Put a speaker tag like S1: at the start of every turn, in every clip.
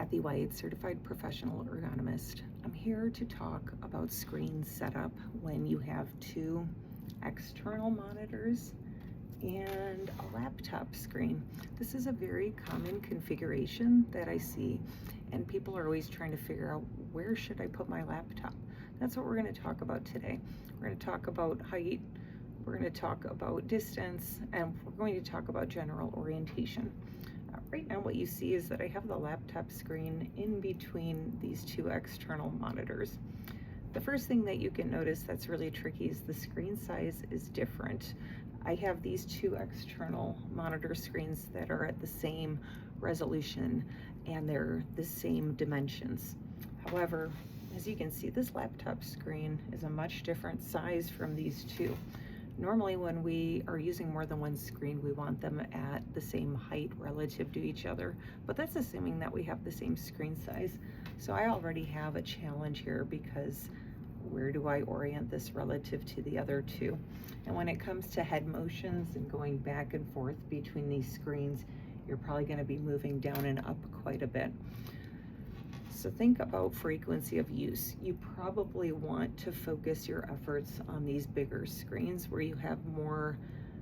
S1: Kathy White, Certified Professional Ergonomist. I'm here to talk about screen setup when you have two external monitors and a laptop screen. This is a very common configuration that I see, and people are always trying to figure out, where should I put my laptop? That's what we're going to talk about today. We're going to talk about height, we're going to talk about distance, and we're going to talk about general orientation. Right now what you see is that I have the laptop screen in between these two external monitors. The first thing that you can notice that's really tricky is the screen size is different. I have these two external monitor screens that are at the same resolution and they're the same dimensions. However, as you can see, this laptop screen is a much different size from these two. Normally when we are using more than one screen, we want them at the same height relative to each other, but that's assuming that we have the same screen size. So I already have a challenge here, because where do I orient this relative to the other two? And when it comes to head motions and going back and forth between these screens, you're probably going to be moving down and up quite a bit. So think about frequency of use. You probably want to focus your efforts on these bigger screens where you have more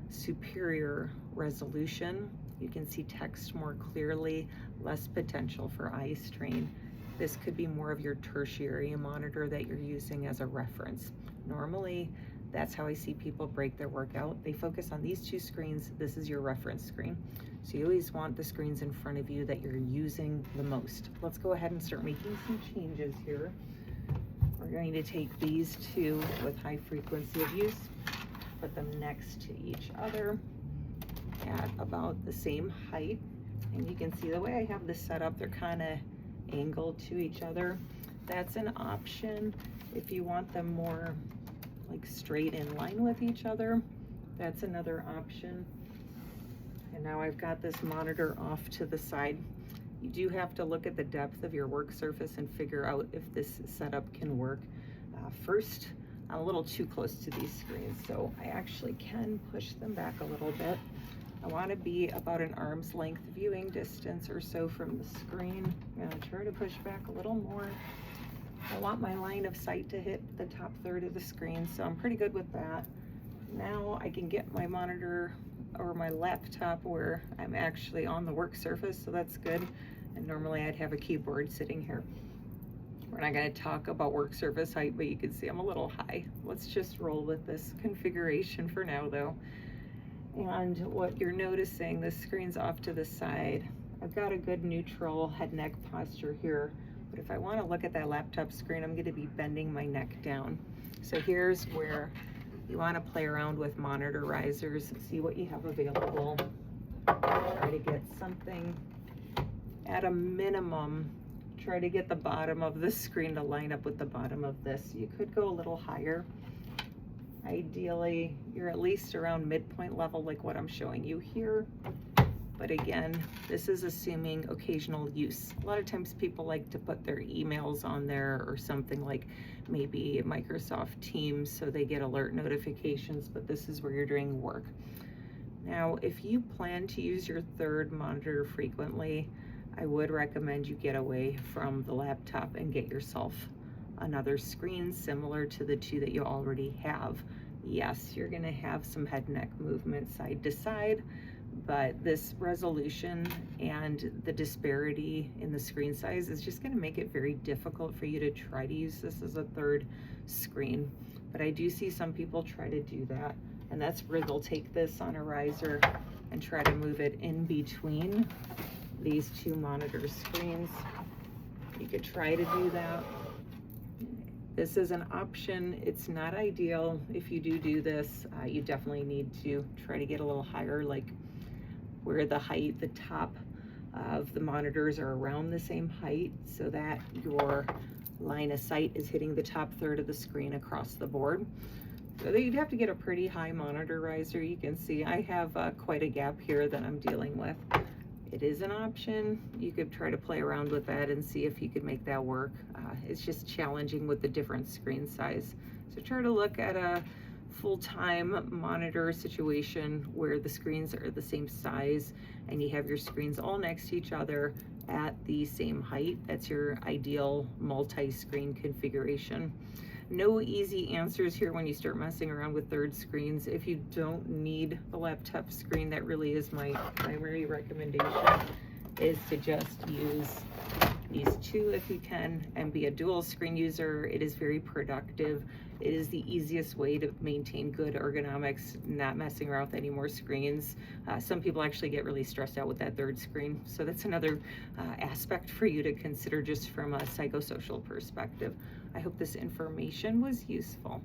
S1: superior resolution. You can see text more clearly, less potential for eye strain. This could be more of your tertiary monitor that you're using as a reference. Normally, that's how I see people break their workout. They focus on these two screens. This is your reference screen. So you always want the screens in front of you that you're using the most. Let's go ahead and start making some changes here. We're going to take these two with high frequency of use, put them next to each other at about the same height. And you can see the way I have this set up, they're kind of angled to each other. That's an option. If you want them more like straight in line with each other, that's another option. And now I've got this monitor off to the side. You do have to look at the depth of your work surface and figure out if this setup can work. First, I'm a little too close to these screens, so I actually can push them back a little bit. I want to be about an arm's length viewing distance or so from the screen. I'm going to try to push back a little more. I want my line of sight to hit the top third of the screen, so I'm pretty good with that. Now I can get my monitor or my laptop where I'm actually on the work surface, so that's good. And normally I'd have a keyboard sitting here. We're not going to talk about work surface height, but you can see I'm a little high. Let's just roll with this configuration for now though. And what you're noticing, the screen's off to the side. I've got a good neutral head neck posture here, but if I want to look at that laptop screen, I'm going to be bending my neck down. So here's where you want to play around with monitor risers, see what you have available. Try to get something at a minimum. Try to get the bottom of the screen to line up with the bottom of this. You could go a little higher. Ideally, you're at least around midpoint level like what I'm showing you here. But again, this is assuming occasional use. A lot of times people like to put their emails on there or something like maybe Microsoft Teams so they get alert notifications, but this is where you're doing work. Now, if you plan to use your third monitor frequently, I would recommend you get away from the laptop and get yourself another screen similar to the two that you already have. Yes, you're gonna have some head neck movement side to side, but this resolution and the disparity in the screen size is just going to make it very difficult for you to try to use this as a third screen. But I do see some people try to do that, and that's where they'll take this on a riser and try to move it in between these two monitor screens. You could try to do that. This is an option. It's not ideal. If you do this, you definitely need to try to get a little higher, like where the height, the top of the monitors are around the same height, so that your line of sight is hitting the top third of the screen across the board. So you'd have to get a pretty high monitor riser. You can see I have quite a gap here that I'm dealing with. It is an option. You could try to play around with that and see if you could make that work. It's just challenging with the different screen size. So try to look at a full-time monitor situation where the screens are the same size and you have your screens all next to each other at the same height. That's your ideal multi-screen configuration. No easy answers here when you start messing around with third screens. If you don't need a laptop screen, that really is my primary recommendation, is to just use these two if you can and be a dual screen user. It is very productive. It is the easiest way to maintain good ergonomics, not messing around with any more screens. Some people actually get really stressed out with that third screen. So that's another aspect for you to consider just from a psychosocial perspective. I hope this information was useful.